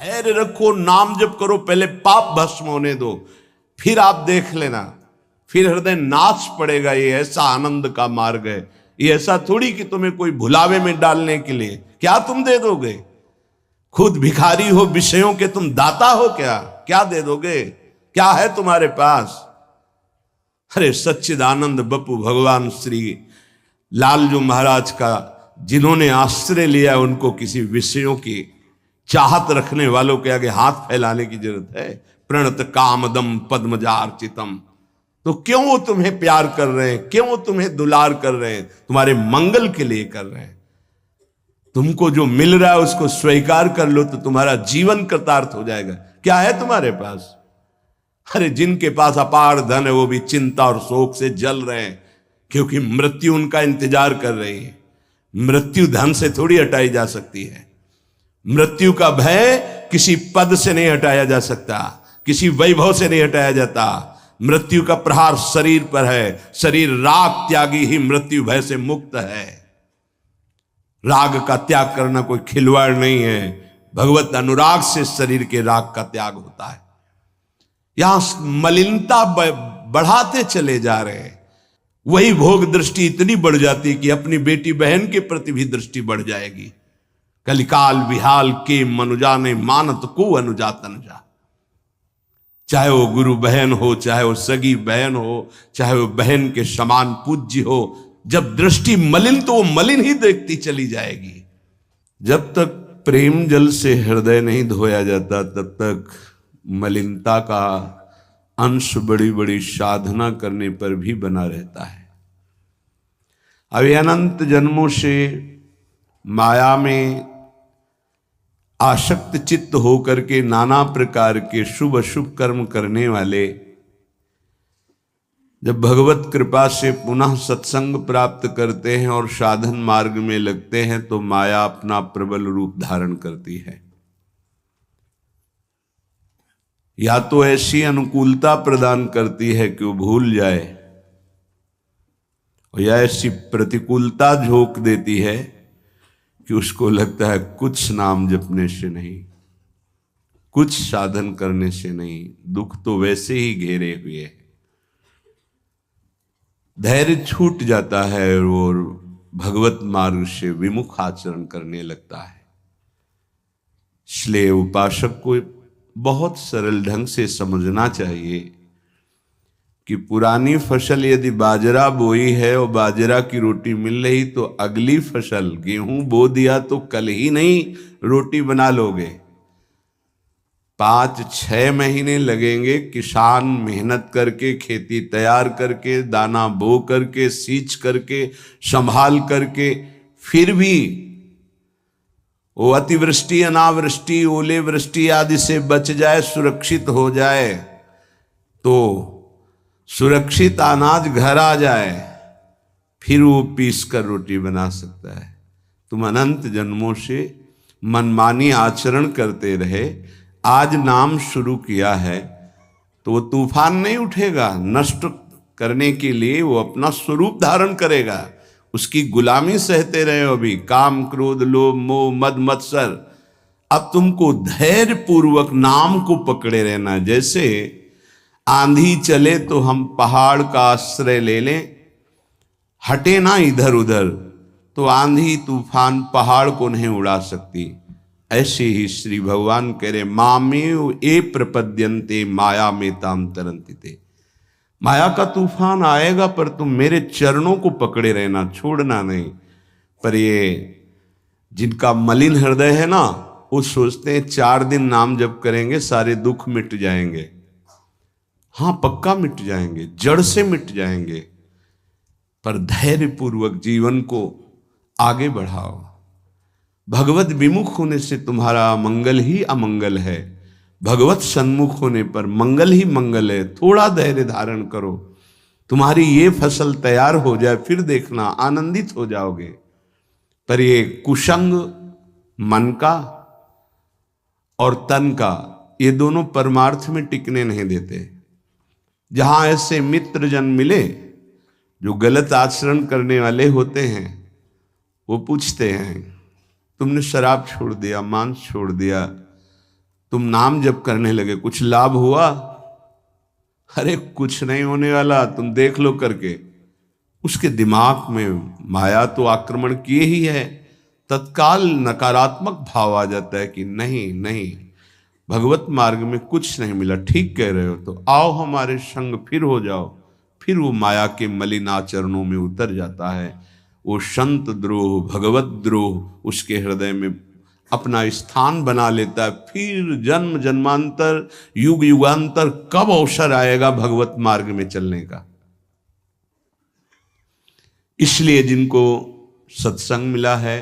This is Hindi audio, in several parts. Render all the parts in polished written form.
धैर्य रखो, नाम जप करो, पहले पाप भस्म होने दो, फिर आप देख लेना, फिर हृदय नाच पड़ेगा। ये ऐसा आनंद का मार्ग है। ये ऐसा थोड़ी कि तुम्हें कोई भुलावे में डालने के लिए, क्या तुम दे दोगे? खुद भिखारी हो विषयों के, तुम दाता हो क्या? क्या दे दोगे? क्या है तुम्हारे पास? अरे सच्चिदानंद बप्पू भगवान श्री लालजू महाराज का जिन्होंने आश्रय लिया, उनको किसी विषयों की चाहत रखने वालों के आगे हाथ फैलाने की जरूरत है? प्रणत कामदम पद्मजार्चितम। तो क्यों वो तुम्हें प्यार कर रहे हैं? क्यों वो तुम्हें दुलार कर रहे हैं? तुम्हारे मंगल के लिए कर रहे हैं। तुमको जो मिल रहा है उसको स्वीकार कर लो तो तुम्हारा जीवन कृतार्थ हो जाएगा। क्या है तुम्हारे पास? अरे जिनके पास अपार धन है वो भी चिंता और शोक से जल रहे हैं, क्योंकि मृत्यु उनका इंतजार कर रही है। मृत्यु धन से थोड़ी हटाई जा सकती है। मृत्यु का भय किसी पद से नहीं हटाया जा सकता, किसी वैभव से नहीं हटाया जाता। मृत्यु का प्रहार शरीर पर है। शरीर राग त्यागी ही मृत्यु भय से मुक्त है। राग का त्याग करना कोई खिलवाड़ नहीं है। भगवत अनुराग से शरीर के राग का त्याग होता है। यहां मलिनता बढ़ाते चले जा रहे हैं। वही भोग दृष्टि इतनी बढ़ जाती कि अपनी बेटी बहन के प्रति भी दृष्टि बढ़ जाएगी। कलिकाल विहाल के मनुजा ने मानत को अनुजा तनुजा। चाहे वो गुरु बहन हो, चाहे वो सगी बहन हो, चाहे वो बहन के समान पूज्य हो, जब दृष्टि मलिन तो वो मलिन ही देखती चली जाएगी। जब तक प्रेम जल से हृदय नहीं धोया जाता तब तक मलिनता का अंश बड़ी बड़ी साधना करने पर भी बना रहता है। अभी अनंत जन्मों से माया में आसक्त चित्त होकर के नाना प्रकार के शुभ अशुभ कर्म करने वाले जब भगवत कृपा से पुनः सत्संग प्राप्त करते हैं और साधन मार्ग में लगते हैं तो माया अपना प्रबल रूप धारण करती है। या तो ऐसी अनुकूलता प्रदान करती है कि वो भूल जाए, और या ऐसी प्रतिकूलता झोंक देती है कि उसको लगता है कुछ नाम जपने से नहीं, कुछ साधन करने से नहीं, दुख तो वैसे ही घेरे हुए है। धैर्य छूट जाता है और भगवत मार्ग से विमुख आचरण करने लगता है। इसलिए उपासक को बहुत सरल ढंग से समझना चाहिए कि पुरानी फसल यदि बाजरा बोई है और बाजरा की रोटी मिल रही तो अगली फसल गेहूं बो दिया तो कल ही नहीं रोटी बना लोगे। 5-6 महीने लगेंगे किसान मेहनत करके, खेती तैयार करके, दाना बो करके, सींच करके, संभाल करके, फिर भी वो अतिवृष्टि अनावृष्टि ओले वृष्टि आदि से बच जाए, सुरक्षित हो जाए, तो सुरक्षित अनाज घर आ जाए, फिर वो पीस कर रोटी बना सकता है। तुम अनंत जन्मों से मनमानी आचरण करते रहे, आज नाम शुरू किया है तो वो तूफान नहीं उठेगा। नष्ट करने के लिए वो अपना स्वरूप धारण करेगा। उसकी गुलामी सहते रहे हो अभी, काम क्रोध लोभ मोह मद मत्सर। अब तुमको धैर्य पूर्वक नाम को पकड़े रहना। जैसे आंधी चले तो हम पहाड़ का आश्रय ले लें, हटे ना इधर उधर, तो आंधी तूफान पहाड़ को नहीं उड़ा सकती। ऐसे ही श्री भगवान कह रहे मामेव ए प्रपद्यन्ते माया में ताम तरंतिते। माया का तूफान आएगा पर तुम मेरे चरणों को पकड़े रहना, छोड़ना नहीं। पर ये जिनका मलिन हृदय है ना, वो सोचते हैं 4 दिन नाम जप करेंगे सारे दुख मिट जाएंगे। हाँ पक्का मिट जाएंगे, जड़ से मिट जाएंगे, पर धैर्य पूर्वक जीवन को आगे बढ़ाओ। भगवत विमुख होने से तुम्हारा मंगल ही अमंगल है, भगवत सन्मुख होने पर मंगल ही मंगल है। थोड़ा धैर्य धारण करो, तुम्हारी ये फसल तैयार हो जाए, फिर देखना आनंदित हो जाओगे। पर ये कुसंग मन का और तन का, ये दोनों परमार्थ में टिकने नहीं देते। जहां ऐसे मित्र जन मिले जो गलत आचरण करने वाले होते हैं, वो पूछते हैं तुमने शराब छोड़ दिया, मांस छोड़ दिया, तुम नाम जप करने लगे, कुछ लाभ हुआ? अरे कुछ नहीं होने वाला, तुम देख लो करके। उसके दिमाग में माया तो आक्रमण किए ही है, तत्काल नकारात्मक भाव आ जाता है कि नहीं नहीं, भगवत मार्ग में कुछ नहीं मिला, ठीक कह रहे हो, तो आओ हमारे संग फिर हो जाओ। फिर वो माया के मलिनाचरणों में उतर जाता है। वो संत द्रोह, भगवत द्रोह उसके हृदय में अपना स्थान बना लेता है। फिर जन्म जन्मांतर, युग युगांतर कब अवसर आएगा भगवत मार्ग में चलने का। इसलिए जिनको सत्संग मिला है,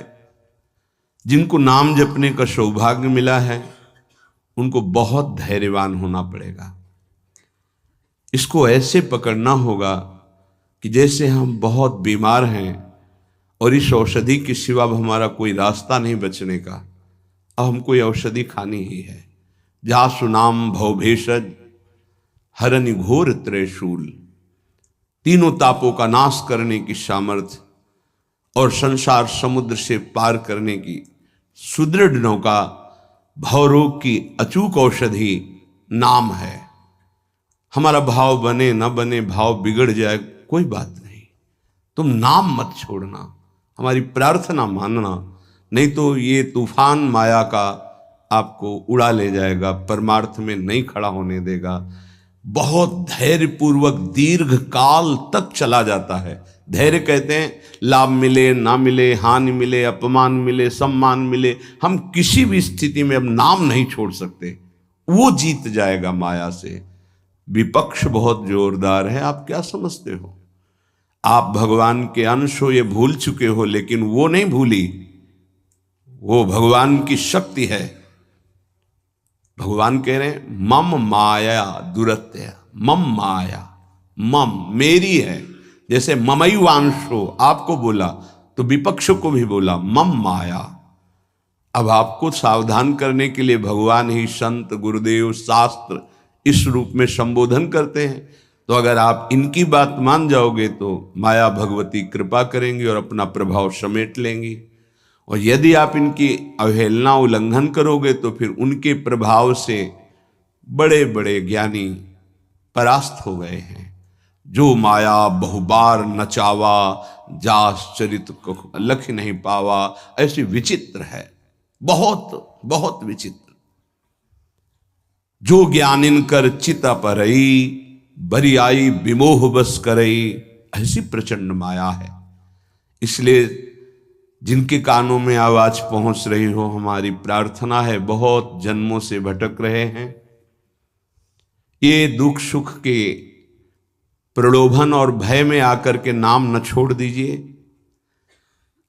जिनको नाम जपने का सौभाग्य मिला है, उनको बहुत धैर्यवान होना पड़ेगा। इसको ऐसे पकड़ना होगा कि जैसे हम बहुत बीमार हैं और इस औषधि के सिवा हमारा कोई रास्ता नहीं बचने का, अब हमको ये औषधि खानी ही है। जा सुनाम भवभेषज हरनि घोर त्रयशूल, तीनों तापों का नाश करने की सामर्थ्य और संसार समुद्र से पार करने की सुदृढ़ नौका, भवरोग की अचूक औषधि नाम है। हमारा भाव बने न बने, भाव बिगड़ जाए, कोई बात नहीं, तुम नाम मत छोड़ना, हमारी प्रार्थना मानना, नहीं तो ये तूफान माया का आपको उड़ा ले जाएगा, परमार्थ में नहीं खड़ा होने देगा। बहुत धैर्यपूर्वक दीर्घ काल तक चला जाता है। धैर्य कहते हैं लाभ मिले ना मिले, हानि मिले, अपमान मिले, सम्मान मिले, हम किसी भी स्थिति में अब नाम नहीं छोड़ सकते। वो जीत जाएगा माया से। विपक्ष बहुत जोरदार है, आप क्या समझते हो? आप भगवान के अंश हो, ये भूल चुके हो, लेकिन वो नहीं भूली, वो भगवान की शक्ति है। भगवान कह रहे हैं मम माया दुरत्य, मम माया, मम मेरी है। जैसे ममैवांशो आपको बोला तो विपक्ष को भी बोला मम माया। अब आपको सावधान करने के लिए भगवान ही संत, गुरुदेव, शास्त्र इस रूप में संबोधन करते हैं। तो अगर आप इनकी बात मान जाओगे तो माया भगवती कृपा करेंगी और अपना प्रभाव समेट लेंगी, और यदि आप इनकी अवहेलना, उल्लंघन करोगे तो फिर उनके प्रभाव से बड़े बड़े ज्ञानी परास्त हो गए हैं। जो माया बहुबार नचावा, जास चरित को लख नहीं पावा, ऐसी विचित्र है, बहुत बहुत विचित्र। जो ज्ञानिन कर चित परई, बरियाई विमोह बस करई, ऐसी प्रचंड माया है। इसलिए जिनके कानों में आवाज पहुंच रही हो, हमारी प्रार्थना है, बहुत जन्मों से भटक रहे हैं, ये दुख सुख के प्रलोभन और भय में आकर के नाम न छोड़ दीजिए।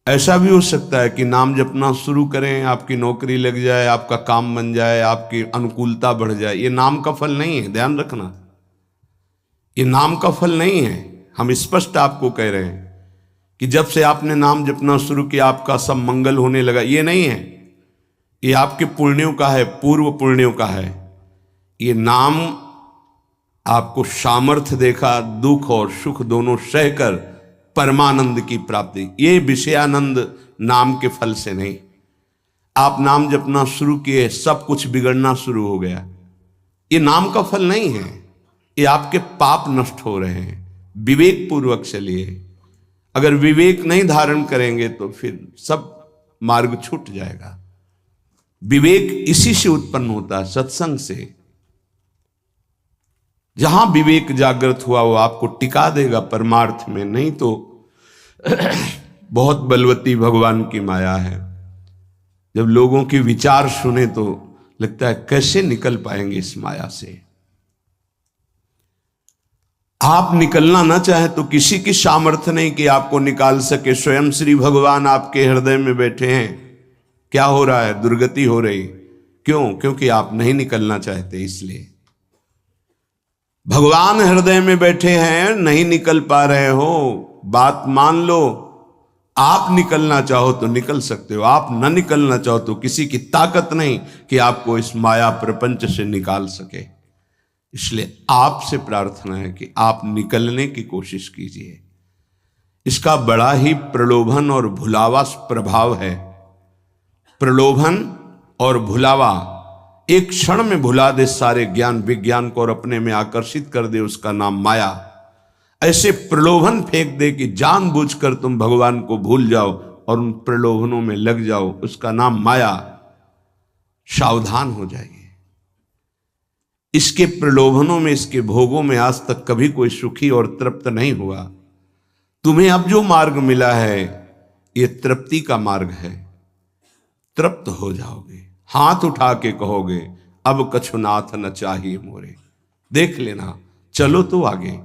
ऐसा भी हो सकता है कि नाम जपना शुरू करें, आपकी नौकरी लग जाए, आपका काम बन जाए, आपकी अनुकूलता बढ़ जाए। ये नाम का फल नहीं है, ध्यान रखना, ये नाम का फल नहीं है। हम स्पष्ट आपको कह रहे हैं कि जब से आपने नाम जपना शुरू किया आपका सब मंगल होने लगा, ये नहीं है। ये आपके पुण्यों का है, पूर्व पुण्यों का है। ये नाम आपको सामर्थ्य देखा, दुख और सुख दोनों सहकर परमानंद की प्राप्ति। ये विषयानंद नाम के फल से नहीं। आप नाम जपना शुरू किए, सब कुछ बिगड़ना शुरू हो गया, ये नाम का फल नहीं है, ये आपके पाप नष्ट हो रहे हैं। विवेक पूर्वक चलिए। अगर विवेक नहीं धारण करेंगे तो फिर सब मार्ग छूट जाएगा। विवेक इसी से उत्पन्न होता है, सत्संग से। जहां विवेक जागृत हुआ वो आपको टिका देगा परमार्थ में, नहीं तो बहुत बलवती भगवान की माया है। जब लोगों के विचार सुने तो लगता है कैसे निकल पाएंगे इस माया से। आप निकलना ना चाहे तो किसी की सामर्थ्य नहीं कि आपको निकाल सके। स्वयं श्री भगवान आपके हृदय में बैठे हैं। क्या हो रहा है? दुर्गति हो रही। क्यों? क्योंकि आप नहीं निकलना चाहते, इसलिए। भगवान हृदय में बैठे हैं, नहीं निकल पा रहे हो, बात मान लो। आप निकलना चाहो तो निकल सकते हो, आप न निकलना चाहो तो किसी की ताकत नहीं कि आपको इस माया प्रपंच से निकाल सके। इसलिए आपसे प्रार्थना है कि आप निकलने की कोशिश कीजिए। इसका बड़ा ही प्रलोभन और भुलावा प्रभाव है। प्रलोभन और भुलावा, एक क्षण में भुला दे सारे ज्ञान विज्ञान को और अपने में आकर्षित कर दे, उसका नाम माया। ऐसे प्रलोभन फेंक दे कि जानबूझकर तुम भगवान को भूल जाओ और उन प्रलोभनों में लग जाओ, उसका नाम माया। सावधान हो जाइए। इसके प्रलोभनों में, इसके भोगों में आज तक कभी कोई सुखी और तृप्त नहीं हुआ। तुम्हें अब जो मार्ग मिला है ये तृप्ति का मार्ग है। तृप्त हो जाओगे, हाथ उठा के कहोगे अब कछुनाथ न चाहिए मोरे। देख लेना, चलो तो आगे।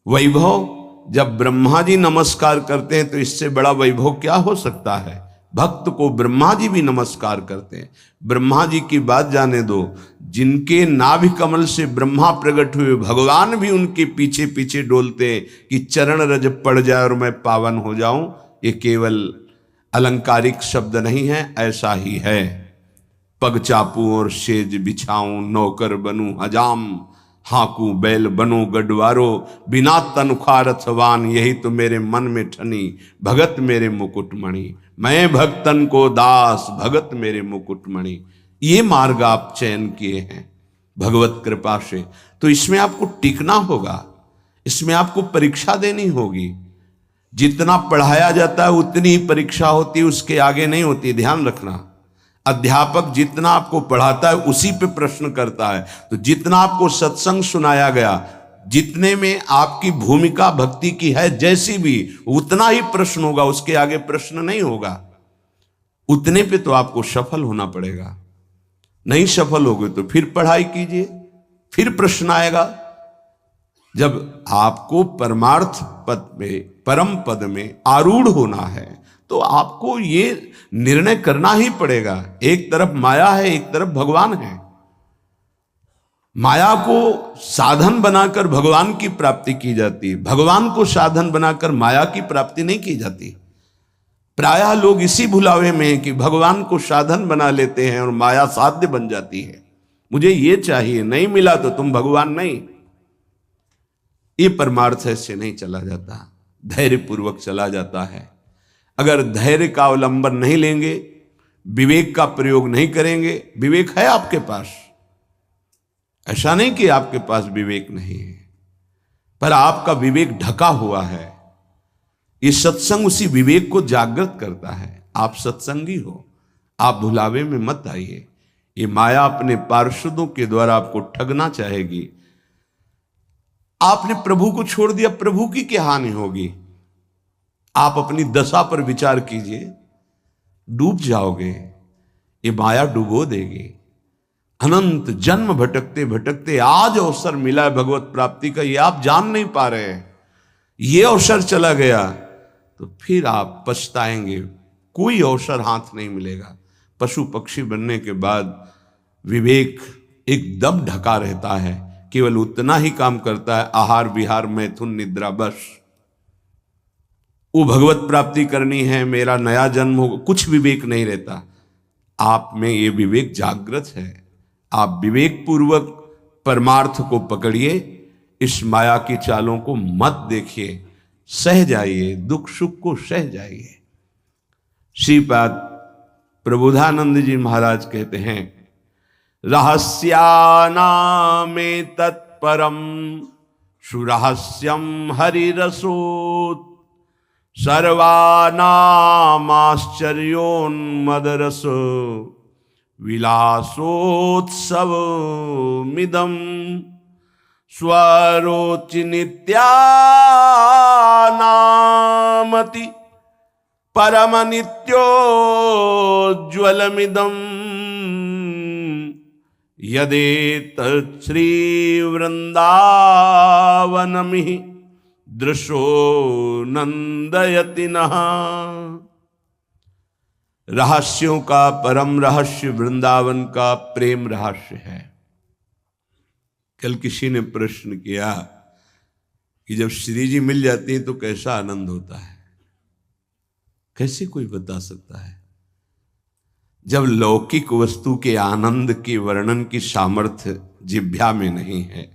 वैभव, जब ब्रह्मा जी नमस्कार करते हैं तो इससे बड़ा वैभव क्या हो सकता है। भक्त को ब्रह्मा जी भी नमस्कार करते हैं। ब्रह्मा जी की बात जाने दो, जिनके नाभि कमल से ब्रह्मा प्रकट हुए, भगवान भी उनके पीछे पीछे डोलते हैं कि चरण रज पड़ जाए और मैं पावन हो जाऊं। ये केवल अलंकारिक शब्द नहीं है, ऐसा ही है। पग चापू और सेज बिछाऊं, नौकर बनूं हजाम, हाकू बैल बनो गडवारो, बिना तनख्वाह रथवान, यही तो मेरे मन में ठनी, भगत मेरे मुकुटमणि। मैं भक्तन को दास, भगत मेरे मुकुटमणि। ये मार्ग आप चयन किए हैं भगवत कृपा से, तो इसमें आपको टिकना होगा, इसमें आपको परीक्षा देनी होगी। जितना पढ़ाया जाता है उतनी ही परीक्षा होती है, उसके आगे नहीं होती, ध्यान रखना। अध्यापक जितना आपको पढ़ाता है उसी पे प्रश्न करता है। तो जितना आपको सत्संग सुनाया गया, जितने में आपकी भूमिका भक्ति की है जैसी भी, उतना ही प्रश्न होगा, उसके आगे प्रश्न नहीं होगा। उतने पे तो आपको सफल होना पड़ेगा। नहीं सफल होगे तो फिर पढ़ाई कीजिए, फिर प्रश्न आएगा। जब आपको परमार्थ पद में, परम पद में आरूढ़ होना है तो आपको ये निर्णय करना ही पड़ेगा। एक तरफ माया है, एक तरफ भगवान है। माया को साधन बनाकर भगवान की प्राप्ति की जाती है, भगवान को साधन बनाकर माया की प्राप्ति नहीं की जाती। प्रायः लोग इसी भुलावे में हैं कि भगवान को साधन बना लेते हैं और माया साध्य बन जाती है। मुझे ये चाहिए, नहीं मिला तो तुम भगवान नहीं। ये परमार्थ ऐसे नहीं चला जाता, धैर्य पूर्वक चला जाता है। अगर धैर्य का अवलंबन नहीं लेंगे, विवेक का प्रयोग नहीं करेंगे, विवेक है आपके पास, ऐसा नहीं कि आपके पास विवेक नहीं है, पर आपका विवेक ढका हुआ है। ये सत्संग उसी विवेक को जागृत करता है। आप सत्संगी हो, आप भुलावे में मत आइए। ये माया अपने पार्षदों के द्वारा आपको ठगना चाहेगी। आपने प्रभु को छोड़ दिया, प्रभु की क्या हानि होगी। आप अपनी दशा पर विचार कीजिए, डूब जाओगे, ये माया डुबो देगी। अनंत जन्म भटकते भटकते आज अवसर मिला है भगवत प्राप्ति का, ये आप जान नहीं पा रहे हैं। ये अवसर चला गया तो फिर आप पछताएंगे, कोई अवसर हाथ नहीं मिलेगा। पशु पक्षी बनने के बाद विवेक एकदम ढका रहता है, केवल उतना ही काम करता है, आहार विहार मैथुन निद्रा, बस। वो भगवत प्राप्ति करनी है, मेरा नया जन्म हो, कुछ विवेक नहीं रहता। आप में ये विवेक जागृत है। आप विवेक पूर्वक परमार्थ को पकड़िए, इस माया की चालों को मत देखिए, सह जाइए, दुख सुख को सह जाइए। श्रीपाद प्रबोधानंद जी महाराज कहते हैं, रहस्यानामे तत्परम सुरहस्यम हरिरसोत्, सर्वानामाश्चर्योन्मदरस विलासोत्सवमिदं स्वरोचि नित्यानामति परमनित्योज्ज्वलमिदं यदेतत् श्रीवृन्दावनमिहि दृशो नंदयति नः। रहस्यों का परम रहस्य वृंदावन का प्रेम रहस्य है। कल किसी ने प्रश्न किया कि जब श्री जी मिल जाती हैं तो कैसा आनंद होता है। कैसे कोई बता सकता है। जब लौकिक वस्तु के आनंद के वर्णन की सामर्थ्य जिह्वा में नहीं है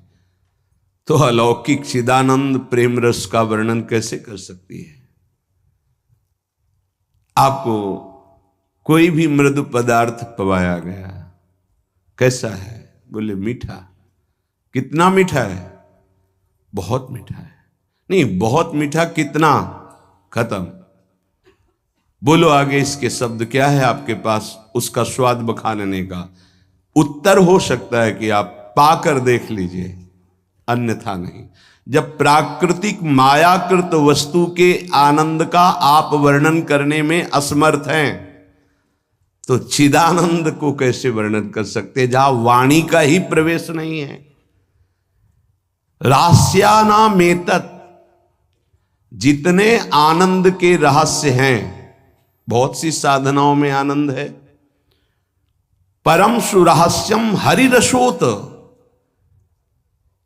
तो अलौकिक चिदानंद प्रेम रस का वर्णन कैसे कर सकती है। आपको कोई भी मृदु पदार्थ पवाया गया, कैसा है? बोले मीठा। कितना मीठा है? बहुत मीठा है। नहीं, बहुत मीठा कितना? खत्म। बोलो आगे इसके शब्द क्या है आपके पास उसका स्वाद बखानने का? उत्तर हो सकता है कि आप पाकर देख लीजिए, अन्यथा नहीं। जब प्राकृतिक मायाकृत वस्तु के आनंद का आप वर्णन करने में असमर्थ हैं, तो चिदानंद को कैसे वर्णन कर सकते, जहां वाणी का ही प्रवेश नहीं है। रहस्यानामेतत्, जितने आनंद के रहस्य हैं, बहुत सी साधनाओं में आनंद है। परम सुरहस्यम हरिरसोत,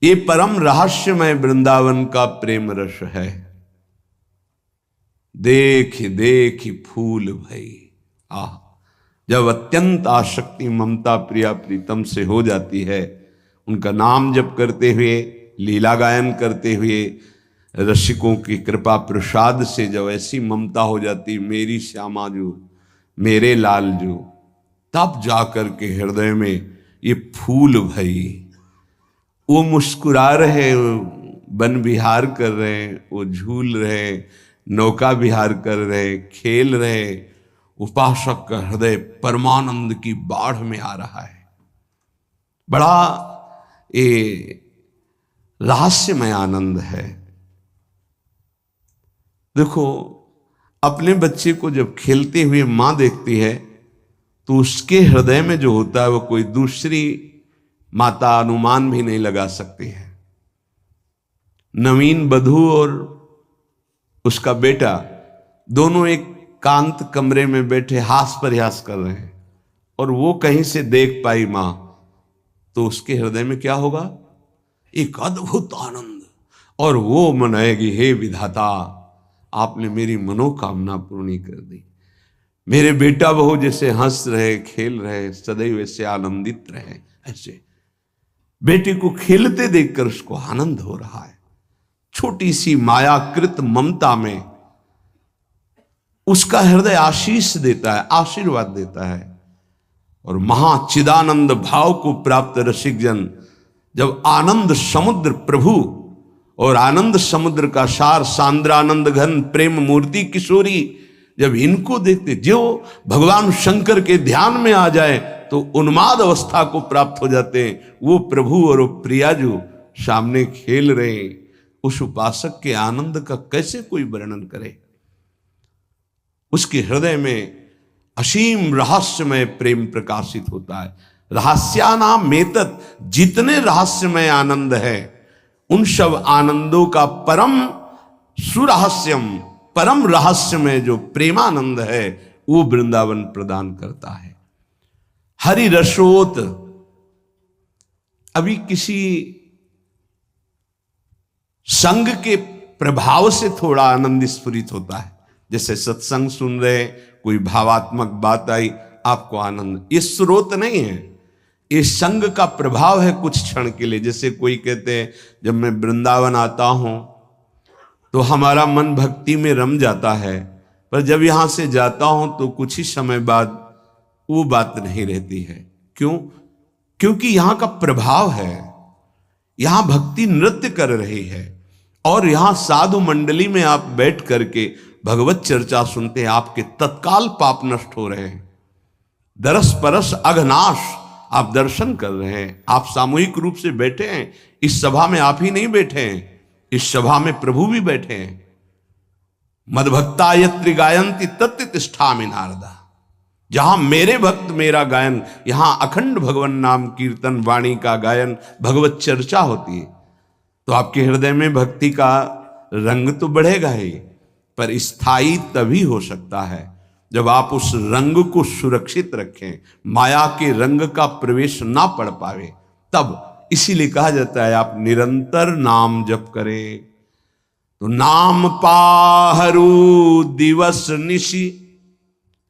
ये परम रहस्यमय वृंदावन का प्रेम रस है। देख देख फूल भई। आह, जब अत्यंत आसक्ति ममता प्रिया प्रीतम से हो जाती है, उनका नाम जप करते हुए, लीला गायन करते हुए, रसिकों की कृपा प्रसाद से जब ऐसी ममता हो जाती, मेरी श्यामा जो, मेरे लाल जो, तब जाकर के हृदय में ये फूल भई। वो मुस्कुरा रहे, वन विहार कर रहे, वो झूल रहे, नौका विहार कर रहे, खेल रहे, उपासक का हृदय परमानंद की बाढ़ में आ रहा है। बड़ा ये रहस्यमय आनंद है। देखो, अपने बच्चे को जब खेलते हुए मां देखती है, तो उसके हृदय में जो होता है वो कोई दूसरी माता अनुमान भी नहीं लगा सकती है। नवीन बधू और उसका बेटा दोनों एक कांत कमरे में बैठे हास प्रयास कर रहे हैं, और वो कहीं से देख पाई मां, तो उसके हृदय में क्या होगा? एक अद्भुत आनंद, और वो मनाएगी, हे विधाता, आपने मेरी मनोकामना पूर्ण कर दी। मेरे बेटा बहू जैसे हंस रहे, खेल रहे, सदैव ऐसे आनंदित रहे। ऐसे बेटे को खेलते देखकर उसको आनंद हो रहा है। छोटी सी मायाकृत ममता में उसका हृदय आशीष देता है, आशीर्वाद देता है। और महाचिदानंद भाव को प्राप्त रसिक जन जब आनंद समुद्र प्रभु और आनंद समुद्र का सार सांद्रानंद घन प्रेम मूर्ति किशोरी, जब इनको देखते, जो भगवान शंकर के ध्यान में आ जाए तो उन्माद अवस्था को प्राप्त हो जाते हैं। वो प्रभु और वो प्रिया जो सामने खेल रहे हैं, उस उपासक के आनंद का कैसे कोई वर्णन करे? उसके हृदय में असीम रहस्यमय प्रेम प्रकाशित होता है। रहस्यानामेतत्, जितने रहस्यमय आनंद है, उन सब आनंदों का परम सुरहस्यम, परम रहस्य में जो प्रेमानंद है, वो वृंदावन प्रदान करता है। हरि रसोत, अभी किसी संग के प्रभाव से थोड़ा आनंद स्फुरित होता है। जैसे सत्संग सुन रहे, कोई भावात्मक बात आई, आपको आनंद, ये स्रोत नहीं है, ये संग का प्रभाव है कुछ क्षण के लिए। जैसे कोई कहते हैं, जब मैं वृंदावन आता हूं तो हमारा मन भक्ति में रम जाता है, पर जब यहां से जाता हूं तो कुछ ही समय बाद वो बात नहीं रहती है। क्यों? क्योंकि यहां का प्रभाव है, यहां भक्ति नृत्य कर रही है, और यहां साधु मंडली में आप बैठ करके भगवत चर्चा सुनते हैं, आपके तत्काल पाप नष्ट हो रहे हैं। दरस परस अघनाश, आप दर्शन कर रहे हैं। आप सामूहिक रूप से बैठे हैं, इस सभा में आप ही नहीं बैठे हैं, इस सभा में प्रभु भी बैठे हैं। मदभक्ता यत्र गायन्ति तत्र तिष्ठामि नारदा, जहां मेरे भक्त मेरा गायन, यहां अखंड भगवान नाम कीर्तन वाणी का गायन, भगवत चर्चा होती है, तो आपके हृदय में भक्ति का रंग तो बढ़ेगा ही, पर स्थायी तभी हो सकता है जब आप उस रंग को सुरक्षित रखें, माया के रंग का प्रवेश ना पड़ पावे, तब। इसीलिए कहा जाता है आप निरंतर नाम जप करें तो नाम पाहरू दिवस निशि,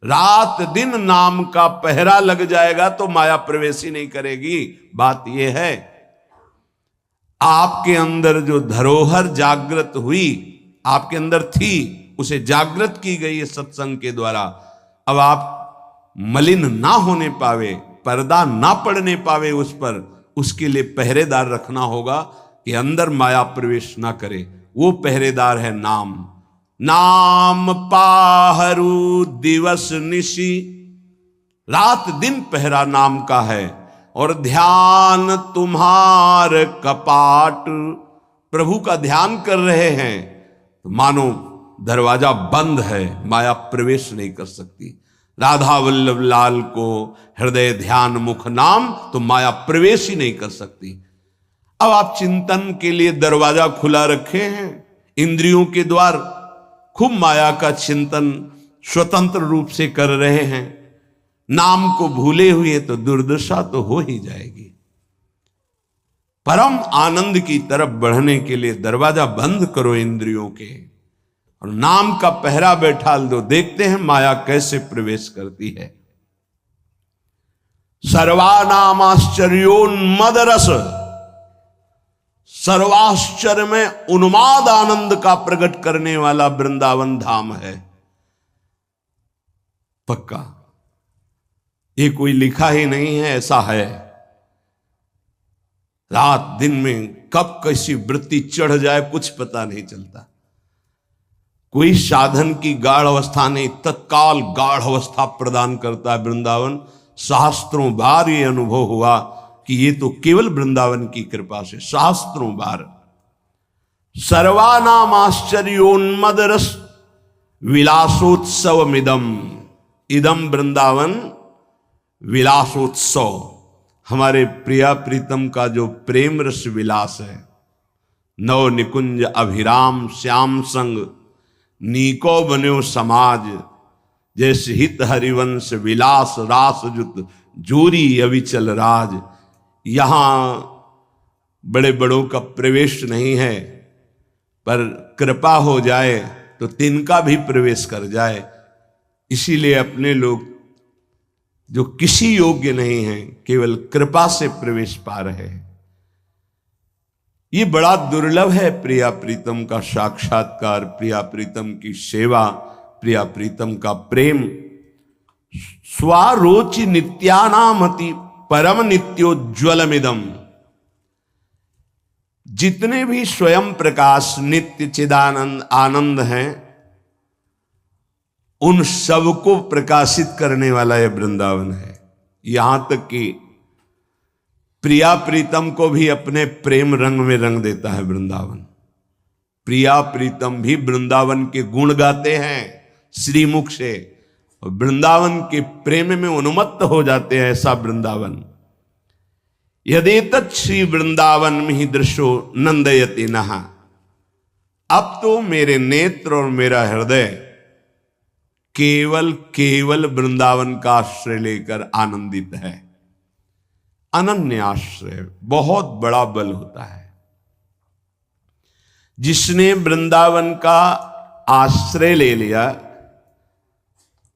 रात दिन नाम का पहरा लग जाएगा तो माया प्रवेश ही नहीं करेगी। बात यह है, आपके अंदर जो धरोहर जागृत हुई, आपके अंदर थी, उसे जागृत की गई है सत्संग के द्वारा। अब आप मलिन ना होने पावे, पर्दा ना पड़ने पावे उस पर, उसके लिए पहरेदार रखना होगा कि अंदर माया प्रवेश ना करे। वो पहरेदार है नाम। नाम पाहरू दिवस निशी, रात दिन पहरा नाम का है। और ध्यान तुम्हार कपाट, प्रभु का ध्यान कर रहे हैं तो मानो दरवाजा बंद है, माया प्रवेश नहीं कर सकती। राधा वल्लभ लाल को हृदय ध्यान मुख नाम, तो माया प्रवेश ही नहीं कर सकती। अब आप चिंतन के लिए दरवाजा खुला रखे हैं, इंद्रियों के द्वार, खूब माया का चिंतन स्वतंत्र रूप से कर रहे हैं। नाम को भूले हुए तो दुर्दशा तो हो ही जाएगी। परम आनंद की तरफ बढ़ने के लिए दरवाजा बंद करो इंद्रियों के, और नाम का पहरा बैठा दो। देखते हैं माया कैसे प्रवेश करती है। सर्वानामाश्चर्योन्मद रस, सर्वाश्चर्य में उन्माद आनंद का प्रकट करने वाला वृंदावन धाम है। पक्का ये कोई लिखा ही नहीं है, ऐसा है। रात दिन में कब कैसी वृत्ति चढ़ जाए कुछ पता नहीं चलता। कोई साधन की गाढ़ अवस्था नहीं, तत्काल गाढ़ अवस्था प्रदान करता है वृंदावन। सहस्त्रों बार ये अनुभव हुआ कि ये तो केवल वृंदावन की कृपा से, सहस्त्रों बार। सर्वानाम आश्चर्योन्मद रस विलासोत्सवमिदम, इदम वृंदावन विलासोत्सव। हमारे प्रिया प्रीतम का जो प्रेम रस विलास है। नव निकुंज अभिराम श्याम संग, नीको बन्यो समाज। जैसे हित हरिवंश विलास रास जुत, जोरी अविचल राज। यहां बड़े बड़ों का प्रवेश नहीं है, पर कृपा हो जाए तो तिनका भी प्रवेश कर जाए। इसीलिए अपने लोग जो किसी योग्य नहीं हैं, केवल कृपा से प्रवेश पा रहे हैं। ये बड़ा दुर्लभ है प्रिया प्रीतम का साक्षात्कार, प्रिया प्रीतम की सेवा, प्रिया प्रीतम का प्रेम। स्वारोचि नित्यानामति परम नित्योज्वलमिदम। जितने भी स्वयं प्रकाश नित्य चिदानंद आनंद हैं, उन सबको प्रकाशित करने वाला यह वृंदावन है। यहां तक कि प्रिया प्रीतम को भी अपने प्रेम रंग में रंग देता है वृंदावन। प्रिया प्रीतम भी वृंदावन के गुण गाते हैं श्रीमुख से, और वृंदावन के प्रेम में उन्मत्त हो जाते हैं। ऐसा वृंदावन। यदेतत् श्री वृंदावन में ही दृश्यो नंदयति नहा। अब तो मेरे नेत्र और मेरा हृदय केवल केवल वृंदावन का आश्रय लेकर आनंदित है। अनन्य आश्रय बहुत बड़ा बल होता है। जिसने वृंदावन का आश्रय ले लिया,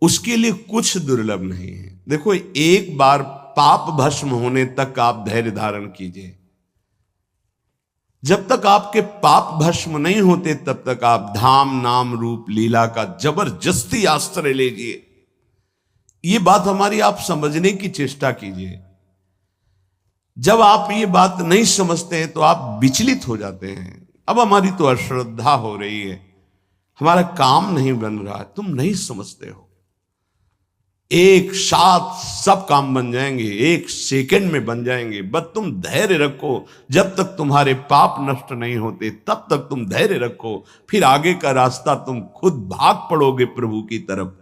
उसके लिए कुछ दुर्लभ नहीं है। देखो, एक बार पाप भस्म होने तक आप धैर्य धारण कीजिए। जब तक आपके पाप भस्म नहीं होते, तब तक आप धाम नाम रूप लीला का जबरदस्ती आश्रय लीजिए। ये बात हमारी आप समझने की चेष्टा कीजिए। जब आप ये बात नहीं समझते हैं तो आप विचलित हो जाते हैं। अब हमारी तो अश्रद्धा हो रही है, हमारा काम नहीं बन रहा है। तुम नहीं समझते हो, एक साथ सब काम बन जाएंगे, एक सेकंड में बन जाएंगे। बस तुम धैर्य रखो। जब तक तुम्हारे पाप नष्ट नहीं होते, तब तक तुम धैर्य रखो। फिर आगे का रास्ता तुम खुद भाग पड़ोगे प्रभु की तरफ।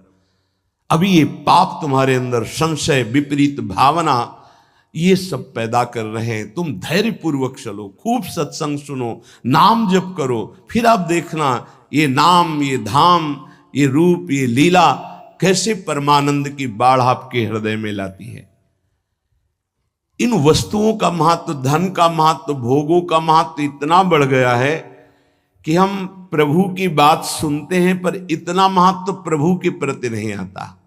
अभी ये पाप तुम्हारे अंदर संशय, विपरीत भावना, ये सब पैदा कर रहे हैं। तुम धैर्य पूर्वक चलो, खूब सत्संग सुनो, नाम जप करो। फिर आप देखना ये नाम, ये धाम, ये रूप, ये लीला कैसे परमानंद की बाढ़ आपके हृदय में लाती है। इन वस्तुओं का महत्व, धन का महत्व, भोगों का महत्व इतना बढ़ गया है कि हम प्रभु की बात सुनते हैं, पर इतना महत्व प्रभु के प्रति नहीं आता।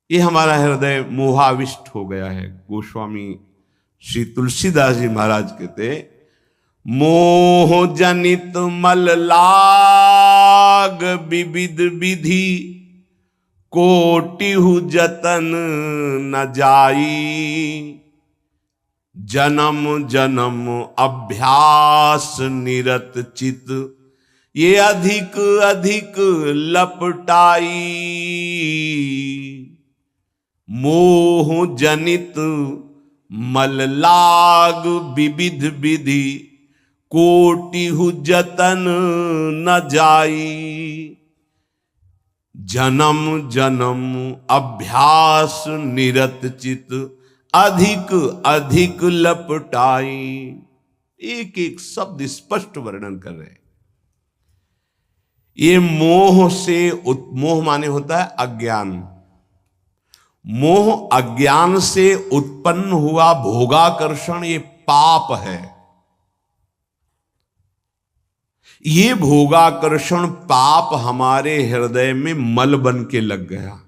ये हमारा हृदय मोहाविष्ट हो गया है। गोस्वामी श्री तुलसीदास जी महाराज कहते, मोह जनित मल लाग विविध विधि, कोटिहु जतन न जाई, जन्म जन्म अभ्यास निरत चित, ये अधिक अधिक लपटाई। मोह जनित मल लाग विविध विधि, कोटिहु जतन न जाई, जन्म जन्म अभ्यास निरत चित, अधिक अधिक लपटाई। एक एक शब्द स्पष्ट वर्णन कर रहे हैं। ये मोह से मोह माने होता है अज्ञान। मोह अज्ञान से उत्पन्न हुआ भोगाकर्षण ये पाप है। ये भोगाकर्षण पाप हमारे हृदय में मल बन के लग गया,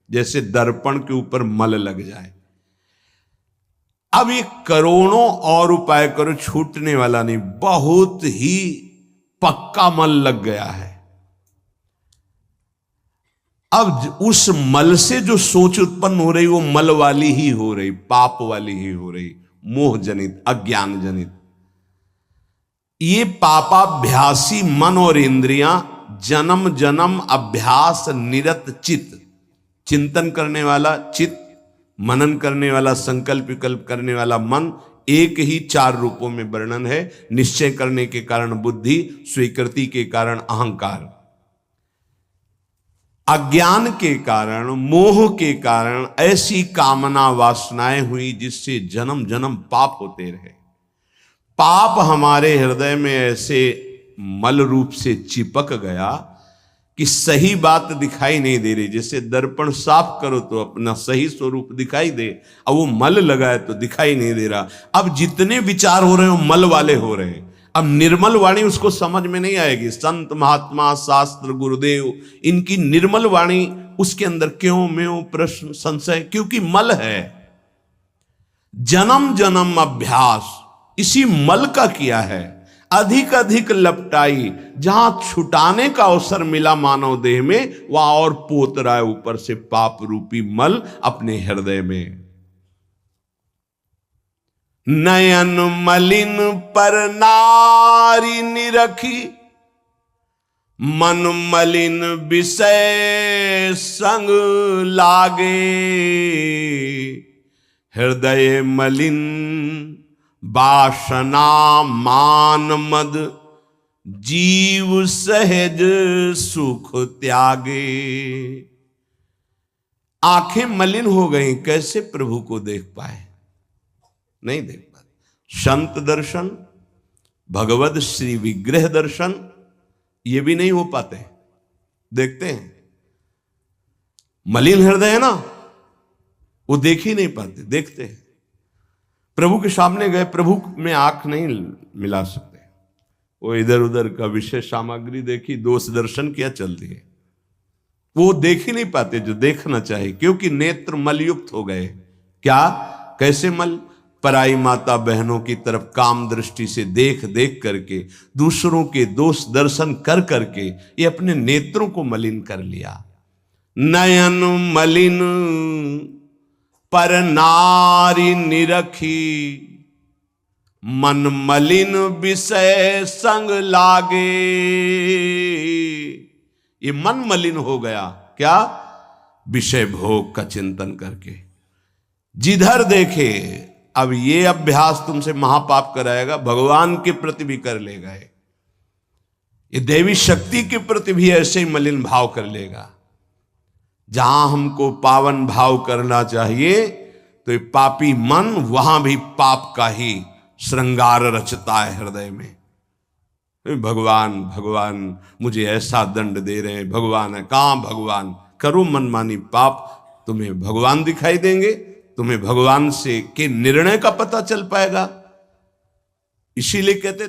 जैसे दर्पण के ऊपर मल लग जाए। अब ये करोड़ों और उपाय करो, छूटने वाला नहीं, बहुत ही पक्का मल लग गया है। अब उस मल से जो सोच उत्पन्न हो रही वो मल वाली ही हो रही, पाप वाली ही हो रही, मोह जनित, अज्ञान जनित। ये पापाभ्यासी मन और इंद्रियां जन्म जन्म अभ्यास निरत चित्त, चिंतन करने वाला चित्त, मनन करने वाला, संकल्प विकल्प करने वाला मन, एक ही चार रूपों में वर्णन है। निश्चय करने के कारण बुद्धि, स्वीकृति के कारण अहंकार, अज्ञान के कारण, मोह के कारण ऐसी कामना वासनाएं हुई जिससे जन्म जन्म पाप होते रहे। पाप हमारे हृदय में ऐसे मल रूप से चिपक गया कि सही बात दिखाई नहीं दे रही। जैसे दर्पण साफ करो तो अपना सही स्वरूप दिखाई दे, अब वो मल लगा है तो दिखाई नहीं दे रहा। अब जितने विचार हो रहे हो मल वाले हो रहे हैं। अब निर्मल वाणी उसको समझ में नहीं आएगी। संत महात्मा शास्त्र गुरुदेव इनकी निर्मल वाणी उसके अंदर क्यों म्यों प्रश्न संशय, क्योंकि मल है। जन्म जन्म अभ्यास इसी मल का किया है। अधिक अधिक लपटाई, जहां छुटाने का अवसर मिला मानव देह में, वहां और पोत रहा है ऊपर से पाप रूपी मल अपने हृदय में। नयन मलिन पर नारी निरखी, मन मलिन विषय संग लागे, हृदय मलिन वासना मान मद, जीव सहज सुख त्यागे। आंखें मलिन हो गई, कैसे प्रभु को देख पाए? नहीं देख पाते। संत दर्शन, भगवत श्री विग्रह दर्शन, ये भी नहीं हो पाते। देखते हैं मलिन हृदय है ना, वो देख ही नहीं पाते। देखते हैं प्रभु के सामने गए, प्रभु में आंख नहीं मिला सकते। वो इधर उधर का विषय सामग्री देखी, दोष दर्शन किया, चल दिए। वो देख ही नहीं पाते जो देखना चाहिए, क्योंकि नेत्र मलयुक्त हो गए। क्या? कैसे मल? पराई माता बहनों की तरफ काम दृष्टि से देख देख करके, दूसरों के दोष दर्शन कर करके ये अपने नेत्रों को मलिन कर लिया। नयन मलिन पर नारी निरखी, मन मलिन विषय संग लागे। ये मन मलिन हो गया। क्या? विषय भोग का चिंतन करके जिधर देखे। अब ये अभ्यास तुमसे महापाप कराएगा, भगवान के प्रति भी कर लेगा। ये देवी शक्ति के प्रति भी ऐसे ही मलिन भाव कर लेगा। जहां हमको पावन भाव करना चाहिए तो ये पापी मन वहां भी पाप का ही श्रृंगार रचता है हृदय में। भगवान भगवान मुझे ऐसा दंड दे रहे हैं, भगवान है। कहां भगवान? करो मनमानी पाप, तुम्हें भगवान दिखाई देंगे, तुम्हें भगवान से के निर्णय का पता चल पाएगा। इसीलिए कहते